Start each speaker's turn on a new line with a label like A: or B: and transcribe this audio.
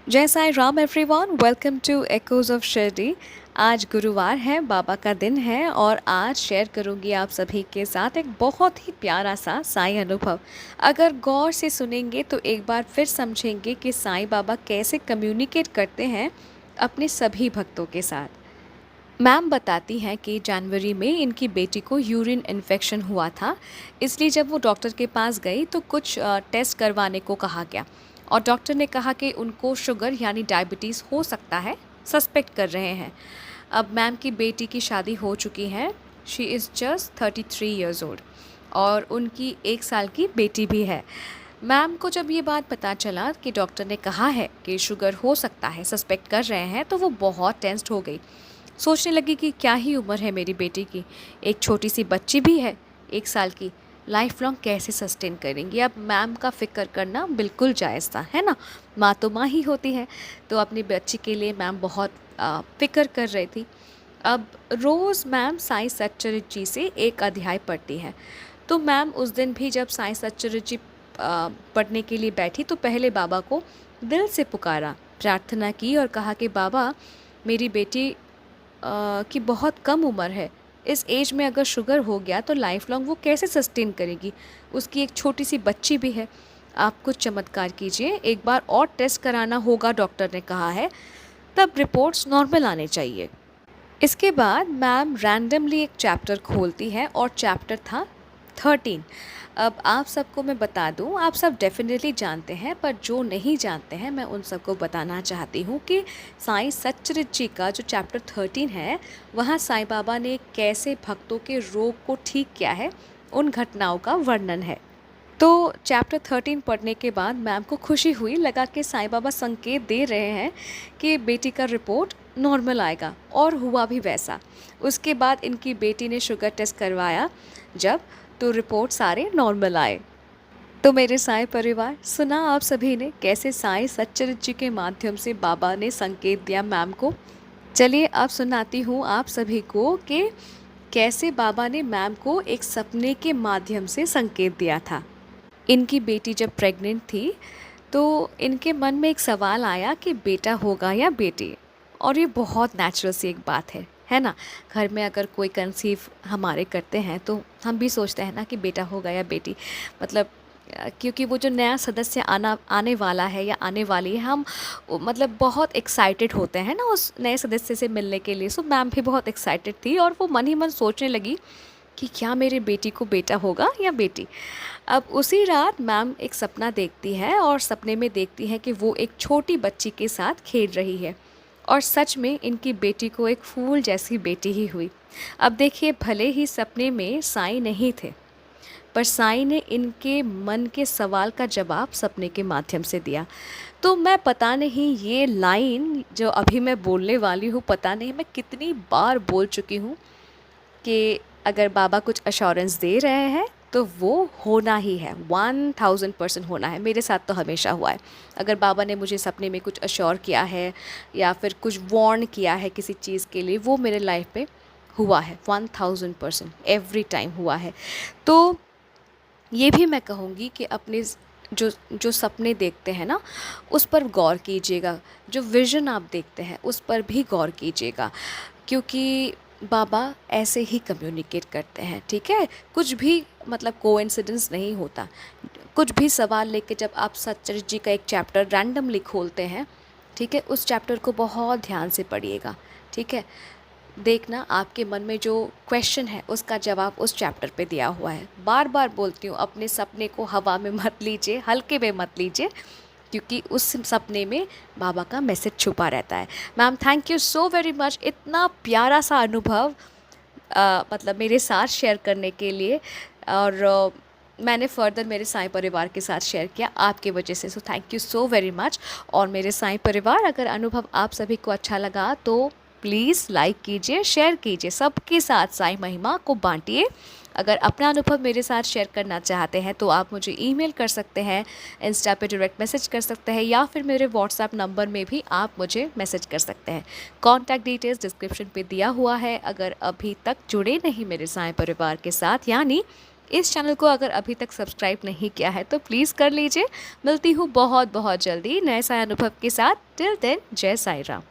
A: जय Sai Ram everyone, welcome to echoes of Shirdi. आज गुरुवार है, बाबा का दिन है और आज शेयर करूंगी आप सभी के साथ एक बहुत ही प्यारा सा साईं अनुभव। अगर गौर से सुनेंगे तो एक बार फिर समझेंगे कि साईं बाबा कैसे कम्युनिकेट करते हैं अपने सभी भक्तों के साथ। मैम बताती हैं कि जनवरी में इनकी बेटी को यूरिन इन्फेक्शन हुआ था, इसलिए जब वो डॉक्टर के पास गई तो कुछ टेस्ट करवाने को कहा गया और डॉक्टर ने कहा कि उनको शुगर यानी डायबिटीज़ हो सकता है, सस्पेक्ट कर रहे हैं। अब मैम की बेटी की शादी हो चुकी है, she is just 33 years old और उनकी 1 साल की बेटी भी है। मैम को जब ये बात पता चला कि डॉक्टर ने कहा है कि शुगर हो सकता है, सस्पेक्ट कर रहे हैं, तो वो बहुत टेंस्ड हो गई। सोचने लगी कि क्या ही उम्र है मेरी बेटी की, एक छोटी सी बच्ची भी है 1 साल की, लाइफ लॉन्ग कैसे सस्टेन करेंगी। अब मैम का फ़िक्र करना बिल्कुल जायज़ था, है ना, माँ तो माँ ही होती है। तो अपनी बच्ची के लिए मैम बहुत फ़िक्र कर रही थी। अब रोज़ मैम साईं सच्चरित्र जी से एक अध्याय पढ़ती है। तो मैम उस दिन भी जब साईं सच्चरित्र जी पढ़ने के लिए बैठी तो पहले बाबा को दिल से पुकारा, प्रार्थना की और कहा कि बाबा, मेरी बेटी की बहुत कम उम्र है, इस एज में अगर शुगर हो गया तो लाइफ लॉन्ग वो कैसे सस्टेन करेगी, उसकी एक छोटी सी बच्ची भी है। आप कुछ चमत्कार कीजिए, एक बार और टेस्ट कराना होगा, डॉक्टर ने कहा है, तब रिपोर्ट्स नॉर्मल आने चाहिए। इसके बाद मैम रैंडमली एक चैप्टर खोलती है और चैप्टर था 13। अब आप सबको मैं बता दूं, आप सब डेफिनेटली जानते हैं, पर जो नहीं जानते हैं मैं उन सबको बताना चाहती हूँ कि साईं सच्चरित्र जी का जो चैप्टर 13 है, वहाँ साईं बाबा ने कैसे भक्तों के रोग को ठीक किया है, उन घटनाओं का वर्णन है। तो चैप्टर 13 पढ़ने के बाद मैम को खुशी हुई, लगा कि साईं बाबा संकेत दे रहे हैं कि बेटी का रिपोर्ट नॉर्मल आएगा, और हुआ भी वैसा। उसके बाद इनकी बेटी ने शुगर टेस्ट करवाया जब, तो रिपोर्ट सारे नॉर्मल आए। तो मेरे साईं परिवार, सुना आप सभी ने कैसे साईं सच्चरित्र जी के माध्यम से बाबा ने संकेत दिया मैम को। चलिए अब सुनाती हूँ आप सभी को कि कैसे बाबा ने मैम को एक सपने के माध्यम से संकेत दिया था। इनकी बेटी जब प्रेग्नेंट थी तो इनके मन में एक सवाल आया कि बेटा होगा या बेटी। और ये बहुत नेचुरल सी एक बात है ना। घर में अगर कोई कंसीव हमारे करते हैं तो हम भी सोचते हैं ना कि बेटा होगा या बेटी। मतलब क्योंकि वो जो नया सदस्य आने वाला है या आने वाली है, हम मतलब बहुत एक्साइटेड होते हैं ना उस नए सदस्य से मिलने के लिए। सो मैम भी बहुत एक्साइटेड थी और वो मन ही मन सोचने लगी कि क्या मेरे बेटी को बेटा होगा या बेटी। अब उसी रात मैम एक सपना देखती है और सपने में देखती है कि वो एक छोटी बच्ची के साथ खेल रही है और सच में इनकी बेटी को एक फूल जैसी बेटी ही हुई। अब देखिए, भले ही सपने में साईं नहीं थे, पर साईं ने इनके मन के सवाल का जवाब सपने के माध्यम से दिया। तो मैं पता नहीं ये लाइन जो अभी मैं बोलने वाली हूँ, पता नहीं मैं कितनी बार बोल चुकी हूँ कि अगर बाबा कुछ अश्योरेंस दे रहे हैं तो वो होना ही है, 1000% होना है। मेरे साथ तो हमेशा हुआ है। अगर बाबा ने मुझे सपने में कुछ अश्योर किया है या फिर कुछ वार्न किया है किसी चीज़ के लिए, वो मेरे लाइफ पे हुआ है, 1000% एवरी टाइम हुआ है। तो ये भी मैं कहूँगी कि अपने जो जो सपने देखते हैं ना, उस पर गौर कीजिएगा। जो विज़न आप देखते हैं उस पर भी गौर कीजिएगा, क्योंकि बाबा ऐसे ही कम्युनिकेट करते हैं, ठीक है। कुछ भी मतलब कोइंसिडेंस नहीं होता। कुछ भी सवाल लेके जब आप सच्चरित्र जी का एक चैप्टर रैंडमली खोलते हैं, ठीक है, उस चैप्टर को बहुत ध्यान से पढ़िएगा, ठीक है। देखना आपके मन में जो क्वेश्चन है उसका जवाब उस चैप्टर पे दिया हुआ है। बार बार बोलती हूँ, अपने सपने को हवा में मत लीजिए, हल्के में मत लीजिए, क्योंकि उस सपने में बाबा का मैसेज छुपा रहता है। Ma'am, thank you so very much, इतना प्यारा सा अनुभव मतलब मेरे साथ शेयर करने के लिए। और मैंने फर्दर मेरे साईं परिवार के साथ शेयर किया आपके वजह से। So thank you so very much. और मेरे साईं परिवार, अगर अनुभव आप सभी को अच्छा लगा तो प्लीज़ लाइक कीजिए, शेयर कीजिए, सबके साथ साईं महिमा को बांटिए। अगर अपना अनुभव मेरे साथ शेयर करना चाहते हैं तो आप मुझे ईमेल कर सकते हैं, इंस्टा पे डायरेक्ट मैसेज कर सकते हैं, या फिर मेरे व्हाट्सएप नंबर में भी आप मुझे मैसेज कर सकते हैं। कॉन्टैक्ट डिटेल्स डिस्क्रिप्शन पे दिया हुआ है। अगर अभी तक जुड़े नहीं मेरे साईं परिवार के साथ, यानी इस चैनल को अगर अभी तक सब्सक्राइब नहीं किया है तो प्लीज़ कर लीजिए। मिलती हूँ बहुत बहुत जल्दी नए साय अनुभव के साथ। टिल देन जय साई राम।